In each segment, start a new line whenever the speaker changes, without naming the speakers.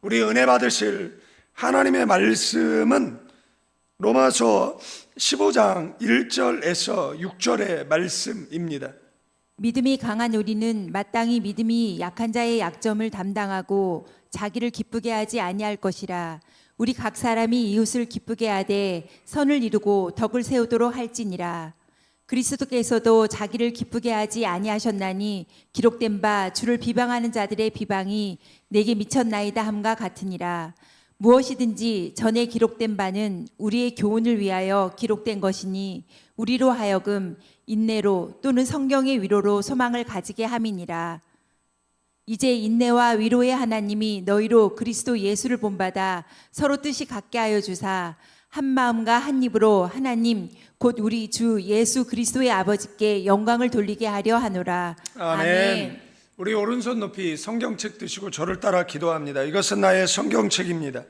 우리 은혜 받으실 하나님의 말씀은 로마서 15장 1절에서 6절의 말씀입니다.
믿음이 강한 우리는 마땅히 믿음이 약한 자의 약점을 담당하고 자기를 기쁘게 하지 아니할 것이라. 우리 각 사람이 이웃을 기쁘게 하되 선을 이루고 덕을 세우도록 할지니라. 그리스도께서도 자기를 기쁘게 하지 아니하셨나니 기록된 바 주를 비방하는 자들의 비방이 내게 미쳤나이다 함과 같으니라. 무엇이든지 전에 기록된 바는 우리의 교훈을 위하여 기록된 것이니 우리로 하여금 인내로 또는 성경의 위로로 소망을 가지게 함이니라. 이제 인내와 위로의 하나님이 너희로 그리스도 예수를 본받아 서로 뜻이 같게 하여 주사 한 마음과 한 입으로 하나님 곧 우리 주 예수 그리스도의 아버지께 영광을 돌리게 하려 하노라.
아멘. 우리 오른손 높이 성경책 드시고 저를 따라 기도합니다. 이것은 나의 성경책입니다.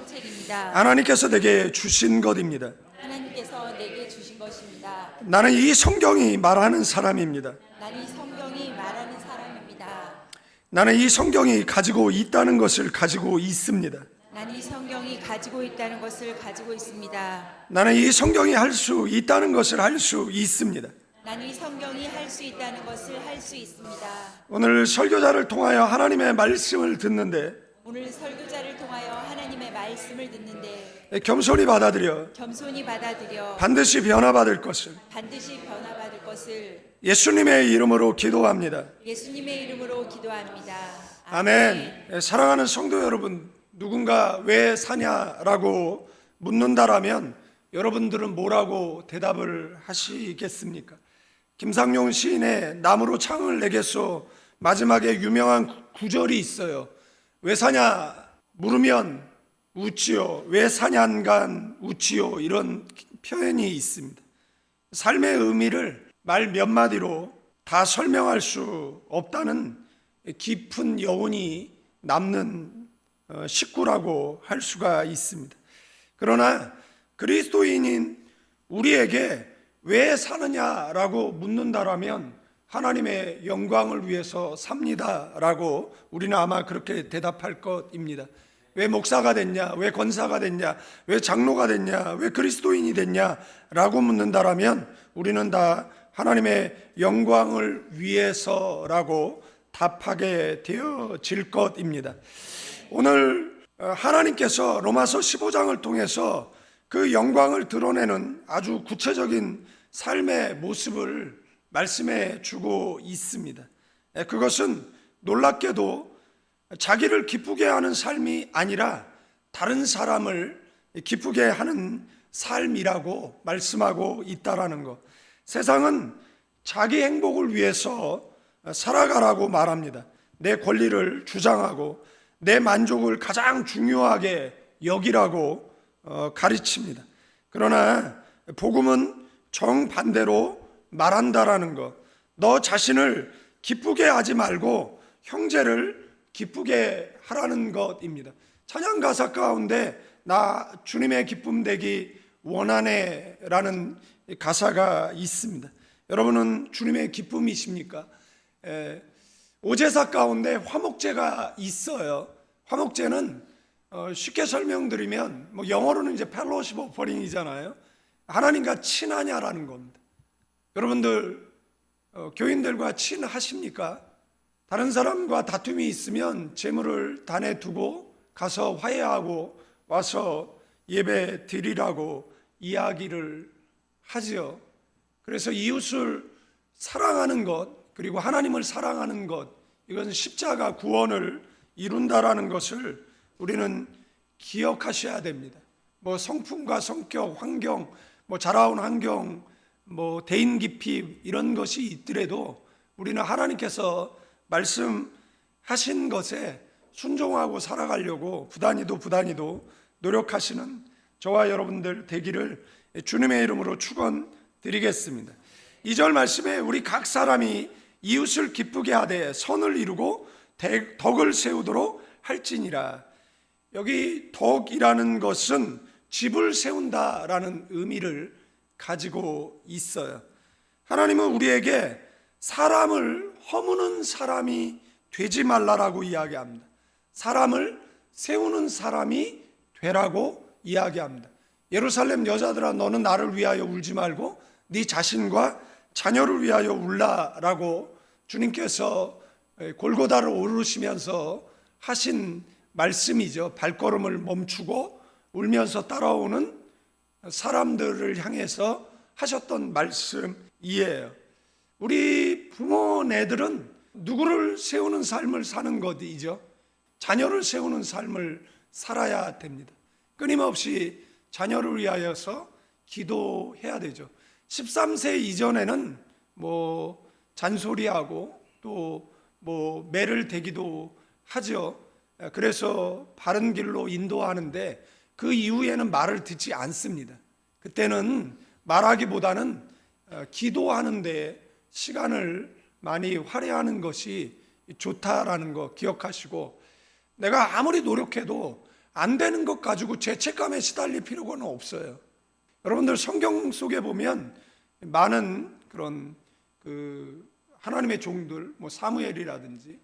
책입니다.
하나님께서 내게 주신 것입니다.
하나님께서 내게 주신 것입니다.
나는 이 성경이 말하는 사람입니다.
나는 이 성경이 말하는 사람입니다.
나는 이 성경이 가지고 있다는 것을 가지고 있습니다.
나는 이 성경이 가지고 있다는 것을 가지고 있습니다.
나는 이 성경이 할 수 있다는 것을 할 수 있습니다.
나는 이 성경이 할 수 있다는 것을 할 수 있습니다.
오늘 설교자를 통하여 하나님의 말씀을 듣는데
오늘 설교자를 통하여 하나님의 말씀을 듣는데
겸손히 받아들여
겸손히 받아들여
반드시 변화받을 것을
반드시 변화받을 것을
예수님의 이름으로 기도합니다.
예수님의 이름으로 기도합니다.
아멘. 사랑하는 성도 여러분, 누군가 왜 사냐라고 묻는다라면 여러분들은 뭐라고 대답을 하시겠습니까? 김상용 시인의 나무로 창을 내겠소 마지막에 유명한 구절이 있어요. 왜 사냐 물으면 웃지요, 왜 사냐간 웃지요, 이런 표현이 있습니다. 삶의 의미를 말 몇 마디로 다 설명할 수 없다는 깊은 여운이 남는 식구라고 할 수가 있습니다. 그러나 그리스도인인 우리에게 왜 사느냐라고 묻는다라면 하나님의 영광을 위해서 삽니다라고 우리는 아마 그렇게 대답할 것입니다. 왜 목사가 됐냐, 왜 권사가 됐냐, 왜 장로가 됐냐, 왜 그리스도인이 됐냐라고 묻는다라면 우리는 다 하나님의 영광을 위해서라고 답하게 되어질 것입니다. 오늘 하나님께서 로마서 15장을 통해서 그 영광을 드러내는 아주 구체적인 삶의 모습을 말씀해 주고 있습니다. 그것은 놀랍게도 자기를 기쁘게 하는 삶이 아니라 다른 사람을 기쁘게 하는 삶이라고 말씀하고 있다라는 것. 세상은 자기 행복을 위해서 살아가라고 말합니다. 내 권리를 주장하고 내 만족을 가장 중요하게 여기라고 가르칩니다. 그러나 복음은 정반대로 말한다라는 것. 너 자신을 기쁘게 하지 말고 형제를 기쁘게 하라는 것입니다. 찬양 가사 가운데 나 주님의 기쁨 되기 원하네 라는 가사가 있습니다. 여러분은 주님의 기쁨이십니까? 오제사 가운데 화목제가 있어요. 화목제는 쉽게 설명드리면 영어로는 이제 펠로십 오퍼링이잖아요. 하나님과 친하냐라는 겁니다. 여러분들 교인들과 친하십니까? 다른 사람과 다툼이 있으면 재물을 단에 두고 가서 화해하고 와서 예배 드리라고 이야기를 하지요. 그래서 이웃을 사랑하는 것, 그리고 하나님을 사랑하는 것, 이것은 십자가 구원을 이룬다라는 것을 우리는 기억하셔야 됩니다. 성품과 성격, 환경, 자라온 환경, 대인 깊이 이런 것이 있더라도 우리는 하나님께서 말씀하신 것에 순종하고 살아가려고 부단히도 노력하시는 저와 여러분들 되기를 주님의 이름으로 축원드리겠습니다. 2절 말씀에 우리 각 사람이 이웃을 기쁘게 하되 선을 이루고 덕을 세우도록 할지니라. 여기 덕이라는 것은 집을 세운다라는 의미를 가지고 있어요. 하나님은 우리에게 사람을 허무는 사람이 되지 말라라고 이야기합니다. 사람을 세우는 사람이 되라고 이야기합니다. 예루살렘 여자들아, 너는 나를 위하여 울지 말고 네 자신과 자녀를 위하여 울라라고 주님께서 골고다를 오르시면서 하신 말씀이죠. 발걸음을 멈추고 울면서 따라오는 사람들을 향해서 하셨던 말씀이에요. 우리 부모네들은 누구를 세우는 삶을 사는 것이죠. 자녀를 세우는 삶을 살아야 됩니다. 끊임없이 자녀를 위하여서 기도해야 되죠. 13세 이전에는 잔소리하고 또 매를 대기도 하죠. 그래서 바른 길로 인도하는데 그 이후에는 말을 듣지 않습니다. 그때는 말하기보다는 기도하는 데 시간을 많이 할애하는 것이 좋다라는 거 기억하시고, 내가 아무리 노력해도 안 되는 것 가지고 죄책감에 시달릴 필요는 없어요. 여러분들 성경 속에 보면 많은 그런 하나님의 종들, 사무엘이라든지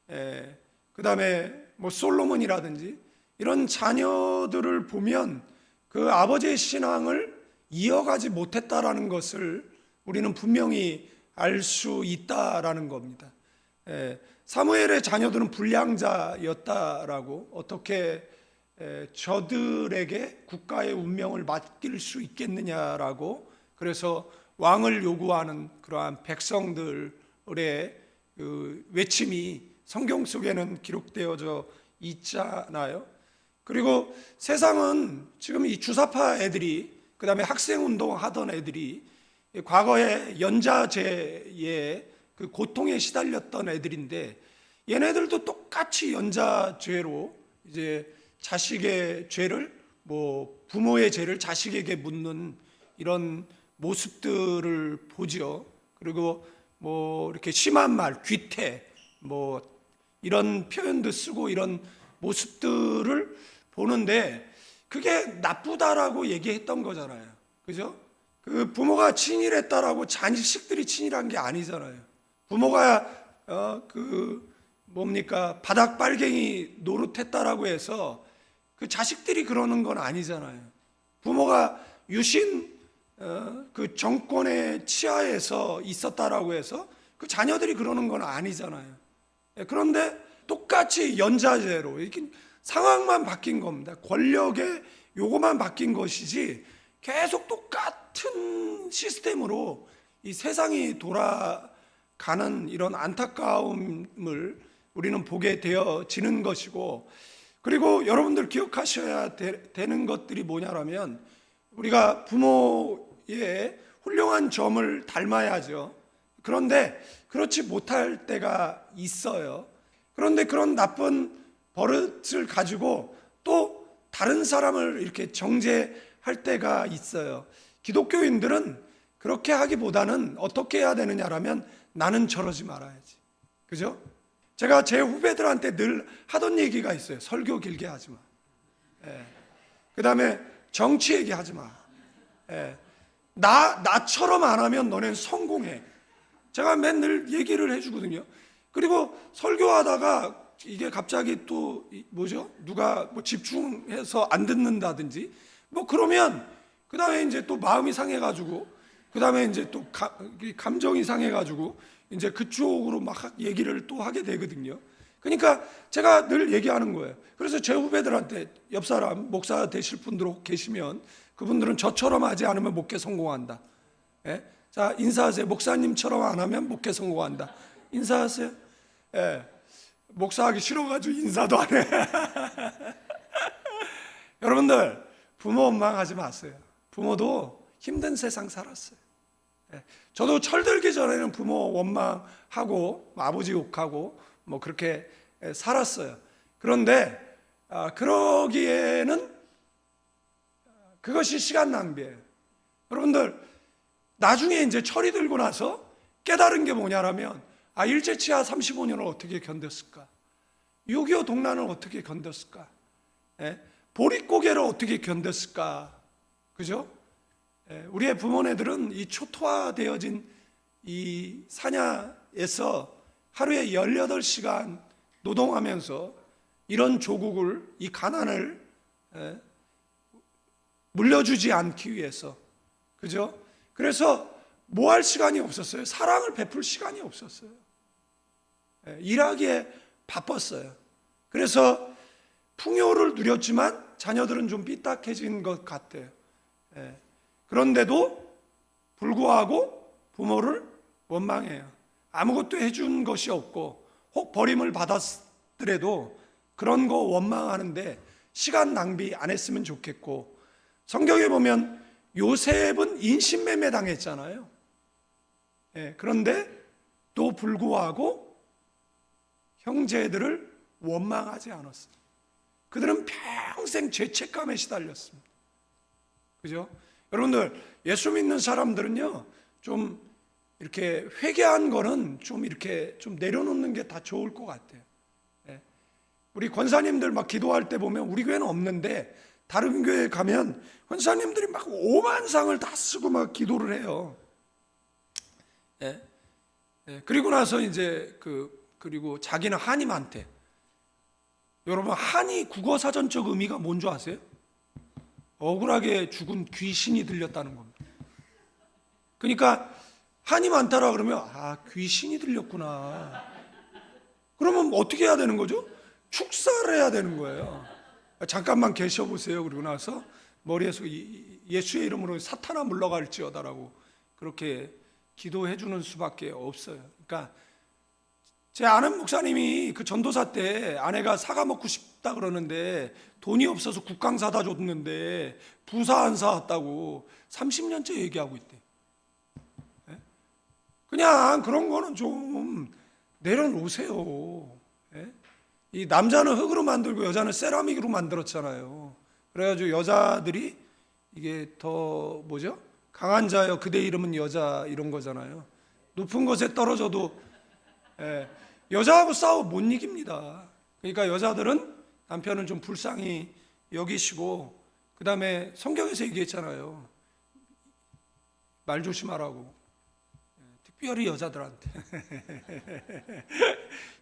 그 다음에 솔로몬이라든지 이런 자녀들을 보면 그 아버지의 신앙을 이어가지 못했다라는 것을 우리는 분명히 알 수 있다라는 겁니다. 사무엘의 자녀들은 불량자였다라고, 어떻게 저들에게 국가의 운명을 맡길 수 있겠느냐라고, 그래서 왕을 요구하는 그러한 백성들의 외침이 성경 속에는 기록되어져 있잖아요. 그리고 세상은 지금 이 주사파 애들이, 그 다음에 학생운동 하던 애들이 과거에 연자죄의 그 고통에 시달렸던 애들인데, 얘네들도 똑같이 연자죄로 이제 자식의 죄를, 부모의 죄를 자식에게 묻는 이런 모습들을 보죠. 그리고 이렇게 심한 말, 귀태, 이런 표현도 쓰고 이런 모습들을 보는데, 그게 나쁘다라고 얘기했던 거잖아요. 그죠? 그 부모가 친일했다라고 자식들이 친일한 게 아니잖아요. 부모가 바닥 빨갱이 노릇했다라고 해서 그 자식들이 그러는 건 아니잖아요. 부모가 유신 그 정권의 치하에서 있었다라고 해서 그 자녀들이 그러는 건 아니잖아요. 그런데 똑같이 연자제로 이렇게 상황만 바뀐 겁니다. 권력의 요거만 바뀐 것이지 계속 똑같은 시스템으로 이 세상이 돌아가는 이런 안타까움을 우리는 보게 되어지는 것이고, 그리고 여러분들 기억하셔야 되는 것들이 뭐냐면, 우리가 부모의 훌륭한 점을 닮아야죠. 그런데 그렇지 못할 때가 있어요. 그런데 그런 나쁜 버릇을 가지고 또 다른 사람을 이렇게 정죄할 때가 있어요. 기독교인들은 그렇게 하기보다는 어떻게 해야 되느냐라면, 나는 저러지 말아야지. 그죠? 제가 제 후배들한테 늘 하던 얘기가 있어요. 설교 길게 하지 마. 그 다음에 정치 얘기하지 마. 나처럼 안 하면 너넨 성공해. 제가 맨날 얘기를 해주거든요. 그리고 설교하다가 이게 갑자기 또 누가 집중해서 안 듣는다든지 그러면 그 다음에 이제 또 마음이 상해가지고, 그 다음에 이제 또 감정이 상해가지고 이제 그쪽으로 막 얘기를 또 하게 되거든요. 그러니까 제가 늘 얘기하는 거예요. 그래서 제 후배들한테, 옆 사람 목사 되실 분들 혹 계시면 그분들은 저처럼 하지 않으면 목회 성공한다. 자, 인사하세요. 목사님처럼 안 하면 목회 성공한다. 인사하세요. 목사하기 싫어가지고 인사도 안 해. 여러분들, 부모 원망하지 마세요. 부모도 힘든 세상 살았어요. 저도 철들기 전에는 부모 원망하고 아버지 욕하고 그렇게 살았어요. 그런데 그러기에는 그것이 시간 낭비예요. 여러분들, 나중에 이제 철이 들고 나서 깨달은 게 뭐냐라면, 일제치하 35년을 어떻게 견뎠을까? 6.25 동란을 어떻게 견뎠을까? 보릿고개를 어떻게 견뎠을까? 그죠? 우리의 부모네들은 이 초토화되어진 이 사냐에서 하루에 18시간 노동하면서 이런 조국을, 이 가난을 물려주지 않기 위해서, 그죠? 그래서 뭐 할 시간이 없었어요. 사랑을 베풀 시간이 없었어요. 일하기에 바빴어요. 그래서 풍요를 누렸지만 자녀들은 좀 삐딱해진 것 같아요. 그런데도 불구하고 부모를 원망해요. 아무것도 해준 것이 없고 혹 버림을 받았더라도 그런 거 원망하는데 시간 낭비 안 했으면 좋겠고, 성경에 보면 요셉은 인신매매 당했잖아요. 그런데 또 불구하고 형제들을 원망하지 않았어요. 그들은 평생 죄책감에 시달렸습니다. 그죠? 여러분들, 예수 믿는 사람들은요, 좀 이렇게 회개한 거는 좀 이렇게 좀 내려놓는 게 다 좋을 것 같아요. 우리 권사님들 막 기도할 때 보면, 우리 교회는 없는데 다른 교회 가면 권사님들이 막 오만상을 다 쓰고 막 기도를 해요. 그리고 나서 이제 그리고 자기는 한임한테, 여러분 한이 국어사전적 의미가 뭔지 아세요? 억울하게 죽은 귀신이 들렸다는 겁니다. 그러니까 한이 많다라 그러면 귀신이 들렸구나. 그러면 어떻게 해야 되는 거죠? 축사를 해야 되는 거예요. 잠깐만 계셔보세요. 그러고 나서 머리에서 예수의 이름으로 사탄아 물러갈지어다라고 그렇게 기도해 주는 수밖에 없어요. 그러니까 제 아는 목사님이 그 전도사 때 아내가 사과 먹고 싶다 그러는데 돈이 없어서 국강 사다 줬는데 부사 안 사왔다고 30년째 얘기하고 있대. 그냥 그런 거는 좀 내려놓으세요. 이 남자는 흙으로 만들고 여자는 세라믹으로 만들었잖아요. 그래가지고 여자들이 이게 더 뭐죠? 강한 자여 그대 이름은 여자, 이런 거잖아요. 높은 곳에 떨어져도 여자하고 싸워 못 이깁니다. 그러니까 여자들은 남편은 좀 불쌍히 여기시고, 그 다음에 성경에서 얘기했잖아요. 말 조심하라고. 특별히 여자들한테.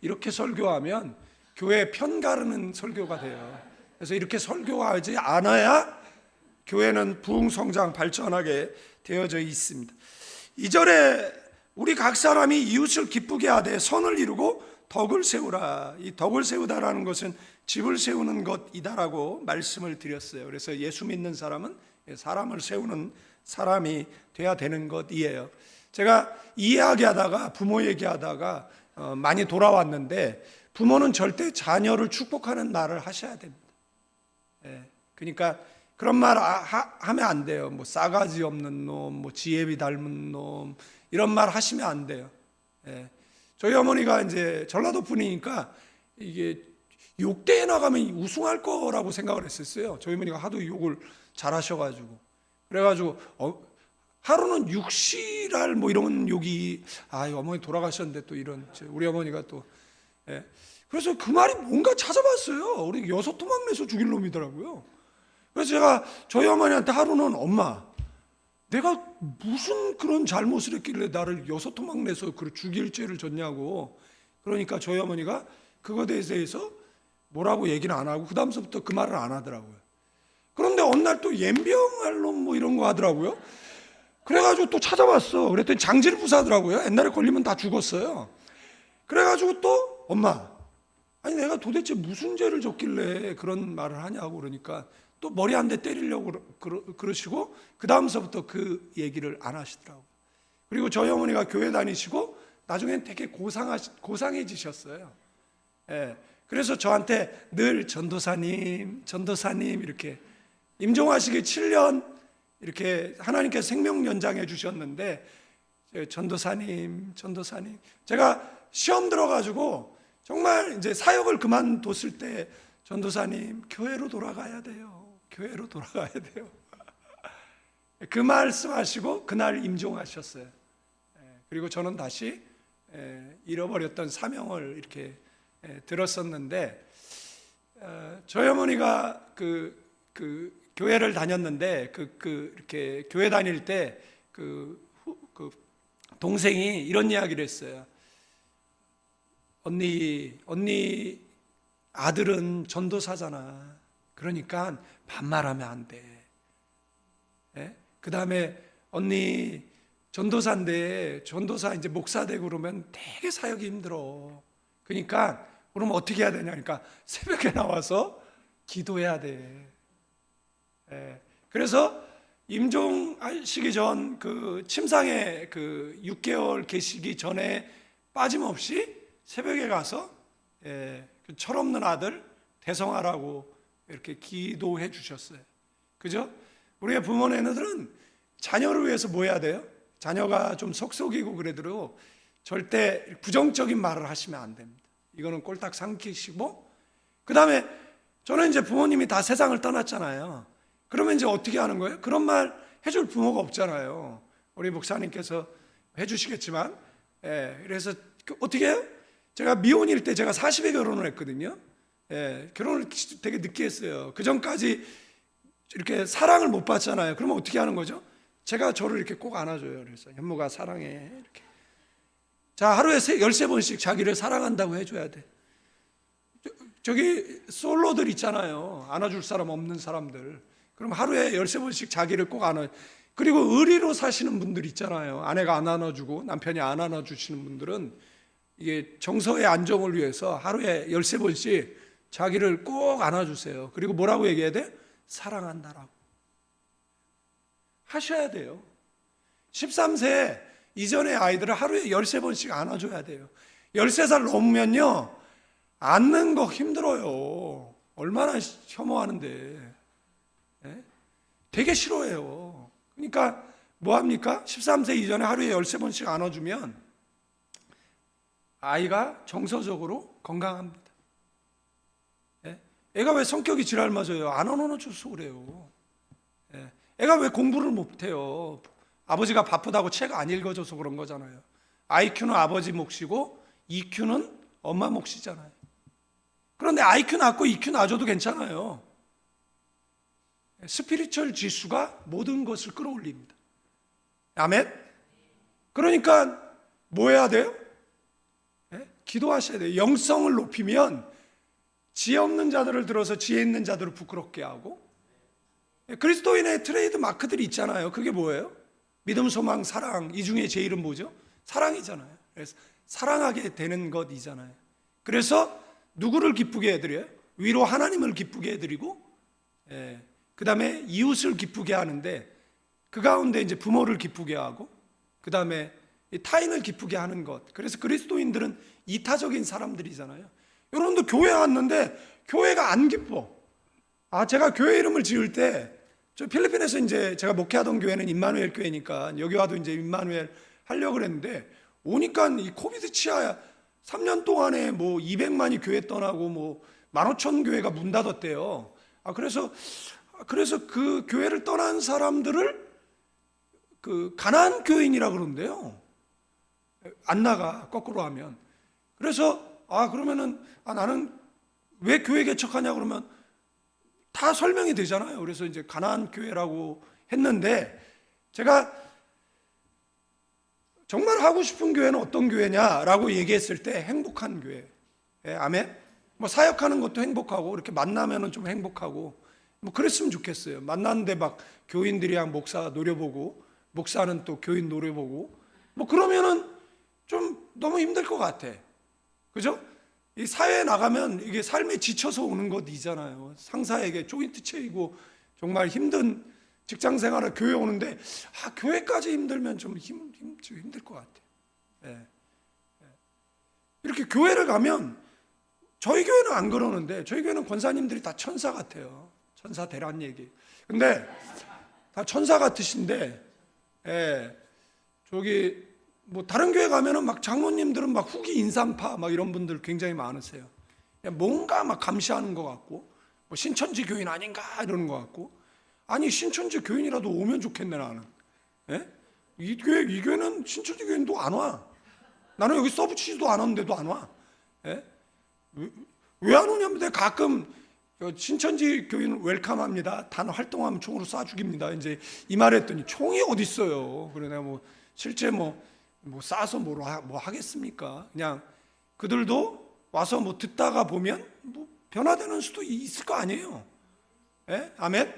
이렇게 설교하면 교회 편가르는 설교가 돼요. 그래서 이렇게 설교하지 않아야 교회는 부흥성장 발전하게 되어져 있습니다. 2절에 우리 각 사람이 이웃을 기쁘게 하되 선을 이루고 덕을 세우라. 이 덕을 세우다라는 것은 집을 세우는 것이다라고 말씀을 드렸어요. 그래서 예수 믿는 사람은 사람을 세우는 사람이 돼야 되는 것이에요. 제가 이야기하다가 부모 얘기하다가 많이 돌아왔는데, 부모는 절대 자녀를 축복하는 말을 하셔야 됩니다. 그러니까 그런 말 하면 안 돼요. 뭐 싸가지 없는 놈, 뭐 지혜비 닮은 놈, 이런 말 하시면 안 돼요. 저희 어머니가 이제 전라도 분이니까 이게 욕대에 나가면 우승할 거라고 생각을 했었어요. 저희 어머니가 하도 욕을 잘하셔가지고, 그래가지고 하루는 육시랄 뭐 이런 욕이, 어머니 돌아가셨는데 또 이런, 우리 어머니가 또 그래서 그 말이 뭔가 찾아봤어요. 우리 여섯 토막 내서 죽일 놈이더라고요. 그래서 제가 저희 어머니한테 하루는, 엄마, 내가 무슨 그런 잘못을 했길래 나를 여섯 토막 내서 죽일 죄를 졌냐고. 그러니까 저희 어머니가 그거에 대해서 뭐라고 얘기는 안 하고 그 다음서부터 그 말을 안 하더라고요. 그런데 어느 날 또 연병할 놈 뭐 이런 거 하더라고요. 그래가지고 또 찾아봤어. 그랬더니 장질부사더라고요. 옛날에 걸리면 다 죽었어요. 그래가지고 또, 엄마, 아니 내가 도대체 무슨 죄를 졌길래 그런 말을 하냐고. 그러니까 또 머리 한 대 때리려고 그러시고 그 다음서부터 그 얘기를 안 하시더라고요. 그리고 저희 어머니가 교회 다니시고 나중엔 되게 고상해지셨어요. 그래서 저한테 늘 전도사님 이렇게 임종하시기 7년 이렇게 하나님께서 생명 연장해 주셨는데, 전도사님 제가 시험 들어가지고 정말 이제 사역을 그만뒀을 때, 전도사님 교회로 돌아가야 돼요. 그 말씀하시고 그날 임종하셨어요. 그리고 저는 다시 잃어버렸던 사명을 이렇게 들었었는데, 저희 어머니가 그 교회를 다녔는데 이렇게 교회 다닐 때 그 동생이 이런 이야기를 했어요. 언니 아들은 전도사잖아. 그러니까 반말하면 안 돼. 예? 그 다음에 언니 전도사인데 전도사 이제 목사 되고 그러면 되게 사역이 힘들어. 그러니까 그러면 어떻게 해야 되냐? 그러니까 새벽에 나와서 기도해야 돼. 예. 그래서 임종하시기 전 그 침상에 그 6개월 계시기 전에 빠짐없이 새벽에 가서 그 철없는 아들 대성하라고 이렇게 기도해 주셨어요. 그죠? 우리의 부모님들은 자녀를 위해서 뭐 해야 돼요? 자녀가 좀 속속이고 그래도 절대 부정적인 말을 하시면 안 됩니다. 이거는 꼴딱 삼키시고, 그 다음에 저는 이제 부모님이 다 세상을 떠났잖아요. 그러면 이제 어떻게 하는 거예요? 그런 말 해줄 부모가 없잖아요. 우리 목사님께서 해주시겠지만, 그래서 어떻게 해요? 제가 미혼일 때 제가 40에 결혼을 했거든요. 결혼을 되게 늦게 했어요. 그 전까지 이렇게 사랑을 못 받잖아요. 그러면 어떻게 하는 거죠? 제가 저를 이렇게 꼭 안아줘요. 그래서 현모가 사랑해 이렇게. 자, 하루에 13번씩 자기를 사랑한다고 해줘야 돼. 저기 솔로들 있잖아요. 안아줄 사람 없는 사람들. 그럼 하루에 13번씩 자기를 꼭 안아요. 그리고 의리로 사시는 분들 있잖아요. 아내가 안 안아주고 남편이 안 안아주시는 분들은 이게 정서의 안정을 위해서 하루에 13번씩 자기를 꼭 안아주세요. 그리고 뭐라고 얘기해야 돼? 사랑한다라고 하셔야 돼요. 13세 이전의 아이들을 하루에 13번씩 안아줘야 돼요. 13살 넘으면요, 안는 거 힘들어요. 얼마나 혐오하는데. 되게 싫어해요. 그러니까 뭐 합니까? 13세 이전에 하루에 13번씩 안아주면 아이가 정서적으로 건강합니다. 애가 왜 성격이 지랄 맞아요? 안 안아줘서 그래요. 애가 왜 공부를 못해요? 아버지가 바쁘다고 책 안 읽어줘서 그런 거잖아요. IQ는 아버지 몫이고 EQ는 엄마 몫이잖아요. 그런데 IQ 낮고 EQ 낮아도 괜찮아요. 스피리추얼 지수가 모든 것을 끌어올립니다. 아멘? 그러니까 뭐 해야 돼요? 기도하셔야 돼요. 영성을 높이면 지혜 없는 자들을 들어서 지혜 있는 자들을 부끄럽게 하고, 그리스도인의 트레이드 마크들이 있잖아요. 그게 뭐예요? 믿음, 소망, 사랑. 이 중에 제일은 뭐죠? 사랑이잖아요. 그래서 사랑하게 되는 것이잖아요. 그래서 누구를 기쁘게 해드려요? 위로 하나님을 기쁘게 해드리고, 그 다음에 이웃을 기쁘게 하는데, 그 가운데 이제 부모를 기쁘게 하고, 그 다음에 타인을 기쁘게 하는 것. 그래서 그리스도인들은 이타적인 사람들이잖아요. 여러분도 교회 왔는데 교회가 안 기뻐. 제가 교회 이름을 지을 때, 저 필리핀에서 이제 제가 목회하던 교회는 임마누엘 교회니까 여기 와도 이제 임마누엘 하려고 그랬는데, 오니까 이 코비드 치하 3년 동안에 뭐 200만이 교회 떠나고 뭐 15,000교회가 문 닫았대요. 그래서 그 교회를 떠난 사람들을 그 가나안 교인이라 그러는데요. 안 나가, 거꾸로 하면. 그래서 그러면은 나는 왜 교회 개척하냐 그러면 다 설명이 되잖아요. 그래서 이제 가나안 교회라고 했는데, 제가 정말 하고 싶은 교회는 어떤 교회냐라고 얘기했을 때 행복한 교회. 아멘. 뭐 사역하는 것도 행복하고 이렇게 만나면은 좀 행복하고 뭐 그랬으면 좋겠어요. 만났는데 막 교인들이랑 목사 노려보고 목사는 또 교인 노려보고 뭐 그러면은 좀 너무 힘들 것 같아. 그죠? 이 사회에 나가면 이게 삶에 지쳐서 오는 것이잖아요. 상사에게 조인트 채이고 정말 힘든 직장 생활에 교회 오는데 교회까지 힘들면 좀 힘들 것 같아. 이렇게 교회를 가면, 저희 교회는 안 그러는데 저희 교회는 권사님들이 다 천사 같아요. 천사 대란 얘기. 근데 다 천사 같으신데, 저기 뭐 다른 교회 가면은 막 장로님들은 막 후기 인상파 막 이런 분들 굉장히 많으세요. 뭔가 막 감시하는 것 같고, 뭐 신천지 교인 아닌가 이러는 것 같고. 아니 신천지 교인이라도 오면 좋겠네 나는. 이 교회는 신천지 교인도 안 와. 나는 여기 서브치지도 않았는데도 안 와. 왜 안 오냐면 내가 가끔 신천지 교인 웰컴합니다. 단 활동하면 총으로 쏴 죽입니다. 이제 이 말했더니 총이 어디 있어요? 그래 내가 뭐 실제 뭐 쏴서 뭐 하겠습니까? 그냥 그들도 와서 뭐 듣다가 보면 뭐 변화되는 수도 있을 거 아니에요. 예? 아멘?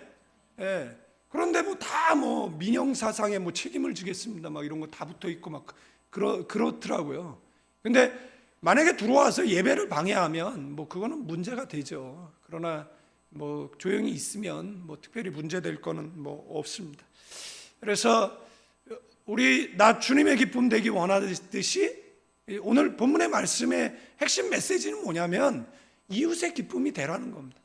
예. 그런데 뭐 다 뭐 민영 사상에 뭐 책임을 지겠습니다. 막 이런 거 다 붙어 있고 막 그렇더라고요. 근데 만약에 들어와서 예배를 방해하면 뭐 그거는 문제가 되죠. 그러나 뭐 조용히 있으면 뭐 특별히 문제될 거는 뭐 없습니다. 그래서 나 주님의 기쁨 되기 원하듯이 오늘 본문의 말씀의 핵심 메시지는 뭐냐면 이웃의 기쁨이 되라는 겁니다.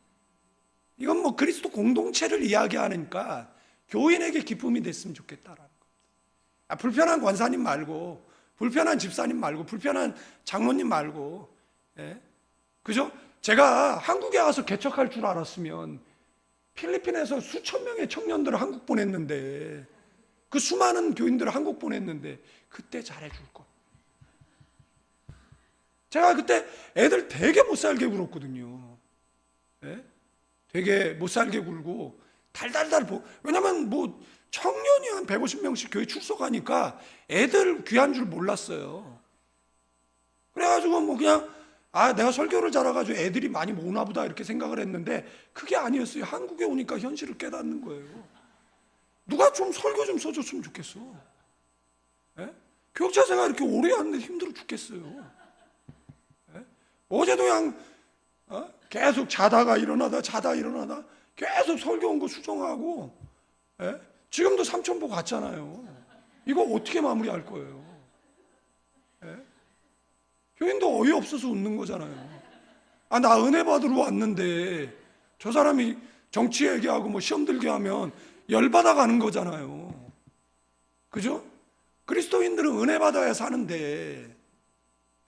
이건 뭐 그리스도 공동체를 이야기하니까 교인에게 기쁨이 됐으면 좋겠다라는 겁니다. 불편한 권사님 말고, 불편한 집사님 말고, 불편한 장로님 말고, 예? 그죠? 제가 한국에 와서 개척할 줄 알았으면 필리핀에서 수천 명의 청년들을 한국 보냈는데, 그 수많은 교인들을 한국 보냈는데 그때 잘해줄 거. 제가 그때 애들 되게 못 살게 굴었거든요. 예? 되게 못 살게 굴고 달달달 왜냐면 뭐 청년이 한 150명씩 교회 출석하니까 애들 귀한 줄 몰랐어요. 그래가지고 뭐 그냥 내가 설교를 잘해가지고 애들이 많이 모으나 보다 이렇게 생각을 했는데 그게 아니었어요. 한국에 오니까 현실을 깨닫는 거예요. 누가 좀 설교 좀 써줬으면 좋겠어. 예? 교육자 생활 이렇게 오래 하는데 힘들어 죽겠어요. 예? 어제도 그냥 계속 자다가 일어나다 계속 설교 온 거 수정하고, 예? 지금도 삼천포 갔잖아요. 이거 어떻게 마무리할 거예요? 예? 교인도 어이없어서 웃는 거잖아요. 나 은혜 받으러 왔는데 저 사람이 정치 얘기하고 뭐 시험 들게 하면 열받아 가는 거잖아요. 그죠? 그리스도인들은 은혜 받아야 사는데,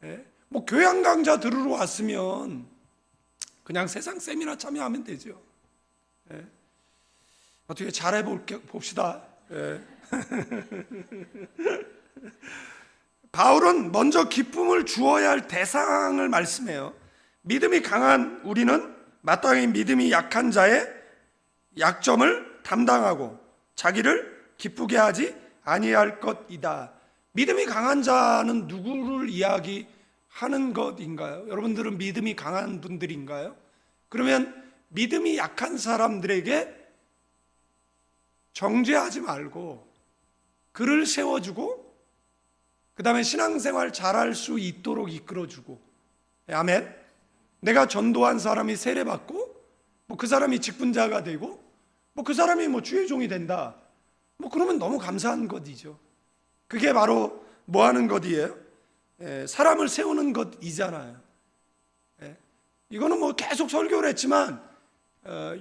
예? 뭐 교양 강좌 들으러 왔으면 그냥 세상 세미나 참여하면 되죠. 예? 어떻게 잘해 봅시다. 예. 바울은 먼저 기쁨을 주어야 할 대상을 말씀해요. 믿음이 강한 우리는 마땅히 믿음이 약한 자의 약점을 담당하고 자기를 기쁘게 하지 아니할 것이다. 믿음이 강한 자는 누구를 이야기하는 것인가요? 여러분들은 믿음이 강한 분들인가요? 그러면 믿음이 약한 사람들에게 정죄하지 말고 그를 세워주고 그 다음에 신앙생활 잘할 수 있도록 이끌어주고, 아멘. 내가 전도한 사람이 세례받고 뭐 그 사람이 직분자가 되고 뭐 그 사람이 뭐 주의 종이 된다, 뭐 그러면 너무 감사한 것이죠. 그게 바로 뭐 하는 것이에요? 사람을 세우는 것이잖아요. 이거는 뭐 계속 설교를 했지만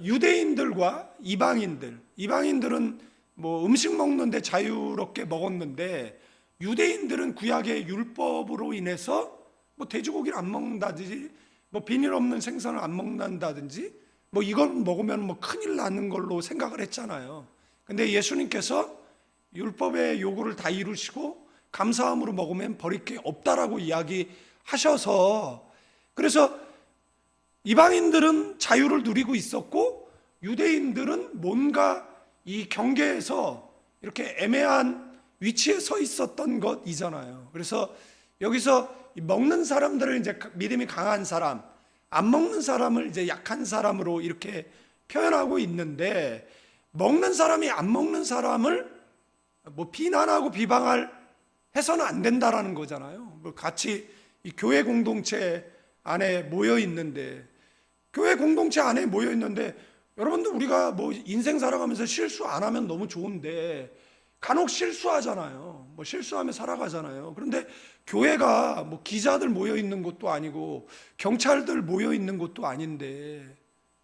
유대인들과 이방인들은 뭐 음식 먹는데 자유롭게 먹었는데 유대인들은 구약의 율법으로 인해서 뭐 돼지고기를 안 먹는다든지 뭐 비닐 없는 생선을 안 먹는다든지 뭐 이걸 먹으면 뭐 큰일 나는 걸로 생각을 했잖아요. 근데 예수님께서 율법의 요구를 다 이루시고 감사함으로 먹으면 버릴 게 없다라고 이야기하셔서, 그래서 이방인들은 자유를 누리고 있었고 유대인들은 뭔가 이 경계에서 이렇게 애매한 위치에 서 있었던 것이잖아요. 그래서 여기서 먹는 사람들을 이제 믿음이 강한 사람, 안 먹는 사람을 이제 약한 사람으로 이렇게 표현하고 있는데, 먹는 사람이 안 먹는 사람을 뭐 비난하고 비방할 해서는 안 된다라는 거잖아요. 뭐 같이 이 교회 공동체 안에 모여 있는데, 여러분들 우리가 뭐 인생 살아가면서 실수 안 하면 너무 좋은데 간혹 실수하잖아요. 뭐 실수하며 살아가잖아요. 그런데 교회가 뭐 기자들 모여 있는 것도 아니고 경찰들 모여 있는 것도 아닌데,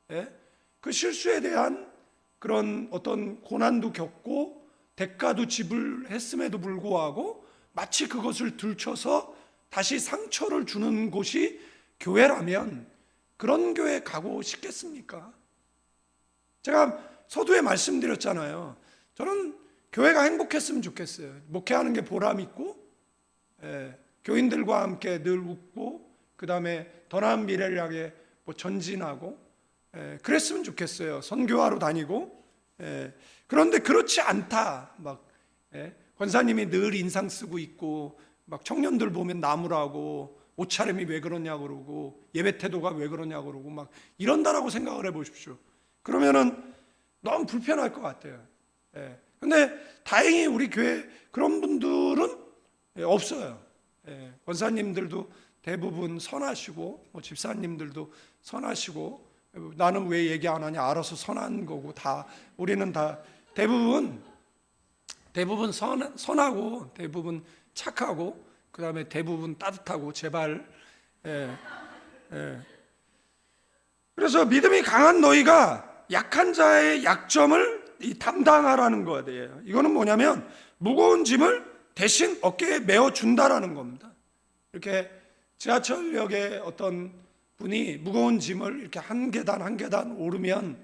예? 그 실수에 대한 그런 어떤 고난도 겪고 대가도 지불했음에도 불구하고 마치 그것을 들춰서 다시 상처를 주는 곳이 교회라면 그런 교회 가고 싶겠습니까? 제가 서두에 말씀드렸잖아요. 저는 교회가 행복했으면 좋겠어요. 목회하는 게 보람 있고, 교인들과 함께 늘 웃고, 그 다음에 더 나은 미래를 향해 뭐 전진하고, 그랬으면 좋겠어요. 선교하러 다니고. 그런데 그렇지 않다. 권사님이 늘 인상 쓰고 있고, 막 청년들 보면 나무라고, 옷차림이 왜 그러냐 그러고 예배 태도가 왜 그러냐 그러고 막 이런다라고 생각을 해보십시오. 그러면은 너무 불편할 것 같아요. 예. 근데 다행히 우리 교회 그런 분들은 없어요. 예. 권사님들도 대부분 선하시고 뭐 집사님들도 선하시고 나는 왜 얘기 안 하냐 알아서 선한 거고 다 우리는 다 대부분 선하고 대부분 착하고 그 다음에 대부분 따뜻하고 제발 예. 그래서 믿음이 강한 너희가 약한 자의 약점을 담당하라는 거예요. 이거는 뭐냐면 무거운 짐을 대신 어깨에 메어준다라는 겁니다. 이렇게 지하철역에 어떤 분이 무거운 짐을 이렇게 한 계단 한 계단 오르면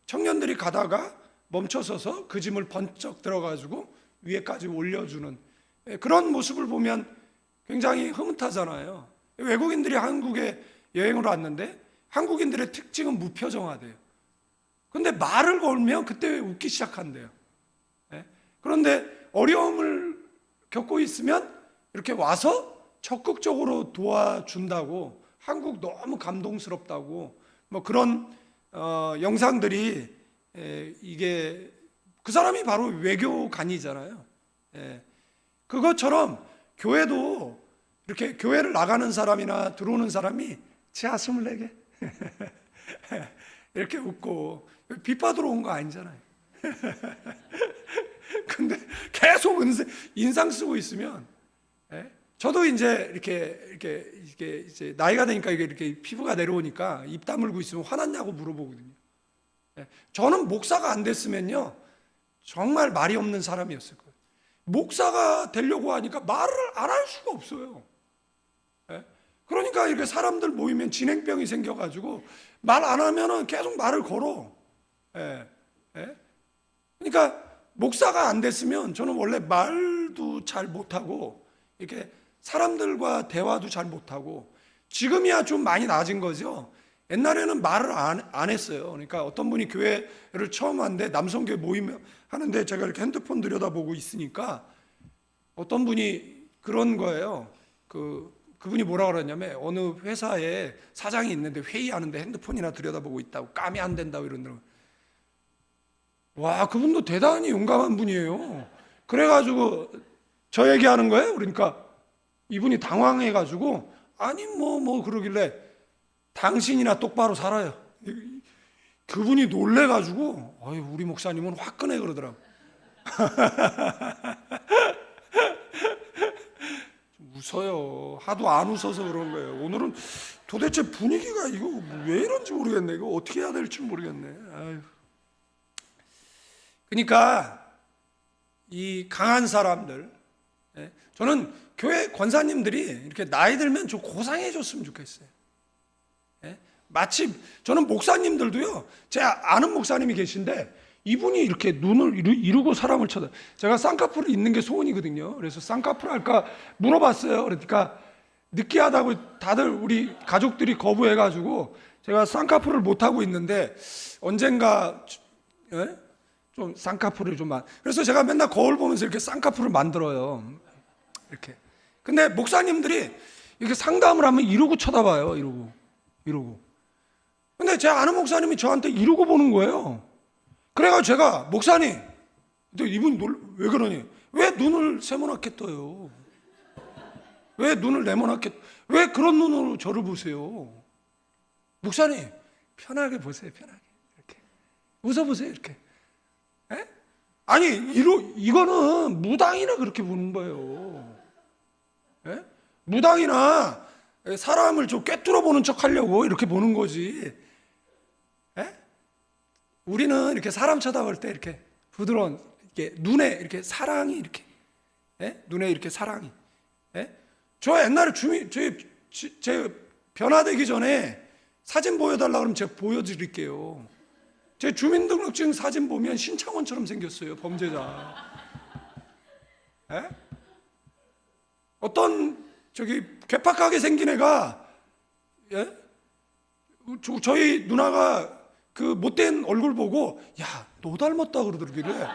청년들이 가다가 멈춰서서 그 짐을 번쩍 들어가지고 위에까지 올려주는 그런 모습을 보면 굉장히 흐뭇하잖아요. 외국인들이 한국에 여행을 왔는데 한국인들의 특징은 무표정하대요. 근데 말을 걸면 그때 웃기 시작한대요. 그런데 어려움을 겪고 있으면 이렇게 와서 적극적으로 도와준다고 한국 너무 감동스럽다고 뭐 그런 영상들이 이게 그 사람이 바로 외교관이잖아요. 그것처럼 교회도 이렇게 교회를 나가는 사람이나 들어오는 사람이 지하 24개 이렇게 웃고 빚받으러 온 거 아니잖아요. 근데 계속 인상 쓰고 있으면 저도 이제 이렇게 이제 나이가 되니까 이렇게 피부가 내려오니까 입 다물고 있으면 화났냐고 물어보거든요. 저는 목사가 안 됐으면요 정말 말이 없는 사람이었을 거예요. 목사가 되려고 하니까 말을 안 할 수가 없어요. 그러니까 이렇게 사람들 모이면 진행병이 생겨가지고 말 안 하면은 계속 말을 걸어. 그러니까 목사가 안 됐으면 저는 원래 말도 잘 못하고 이렇게 사람들과 대화도 잘 못하고 지금이야 좀 많이 나아진 거죠. 옛날에는 말을 안 했어요. 그러니까 어떤 분이 교회를 처음 왔는데 남성교회 모임 하는데 제가 이렇게 핸드폰 들여다보고 있으니까 어떤 분이 그런 거예요. 그분이 뭐라 그러냐면 어느 회사에 사장이 있는데 회의하는데 핸드폰이나 들여다보고 있다고 까면 안 된다고 이러더라고요. 와, 그분도 대단히 용감한 분이에요. 그래가지고 저 얘기하는 거예요. 그러니까 이분이 당황해가지고 아니 뭐 그러길래 당신이나 똑바로 살아요. 그분이 놀래가지고 우리 목사님은 화끈해 그러더라고. 웃어요. 하도 안 웃어서 그런 거예요. 오늘은 도대체 분위기가 이거 왜 이런지 모르겠네. 이거 어떻게 해야 될지 모르겠네. 아유. 그러니까 이 강한 사람들, 저는 교회 권사님들이 이렇게 나이 들면 좀 고상해 줬으면 좋겠어요. 마치 저는 목사님들도요, 제가 아는 목사님이 계신데 이분이 이렇게 눈을 이루고 사람을 쳐다. 제가 쌍꺼풀이 있는 게 소원이거든요. 그래서 쌍꺼풀 할까 물어봤어요. 그러니까 느끼하다고 다들 우리 가족들이 거부해가지고 제가 쌍꺼풀을 못 하고 있는데 언젠가 좀 쌍꺼풀을 좀 그래서 제가 맨날 거울 보면서 이렇게 쌍꺼풀을 만들어요. 이렇게. 근데 목사님들이 이렇게 상담을 하면 이러고 쳐다봐요. 이러고. 근데 제 아는 목사님이 저한테 이러고 보는 거예요. 그래가지고 제가 목사님, 이분이 왜 그러니? 왜 눈을 세모나게 떠요? 왜 눈을 네모나게? 왜 그런 눈으로 저를 보세요? 목사님, 편하게 보세요. 편하게 이렇게 웃어보세요. 이렇게. 아니 이거는 무당이나 그렇게 보는 거예요. 무당이나 사람을 좀 꿰뚫어 보는 척 하려고 이렇게 보는 거지. 우리는 이렇게 사람 쳐다볼 때 이렇게 부드러운 이렇게 눈에 이렇게 사랑이 이렇게 눈에 이렇게 사랑이. 저 옛날에 제 변화되기 전에 사진 보여달라 그러면 제가 보여드릴게요. 제 주민등록증 사진 보면 신창원처럼 생겼어요. 범죄자. 어떤 괴팍하게 생긴 애가 저희 누나가 그 못된 얼굴 보고 야, 너 닮았다 그러더라고요.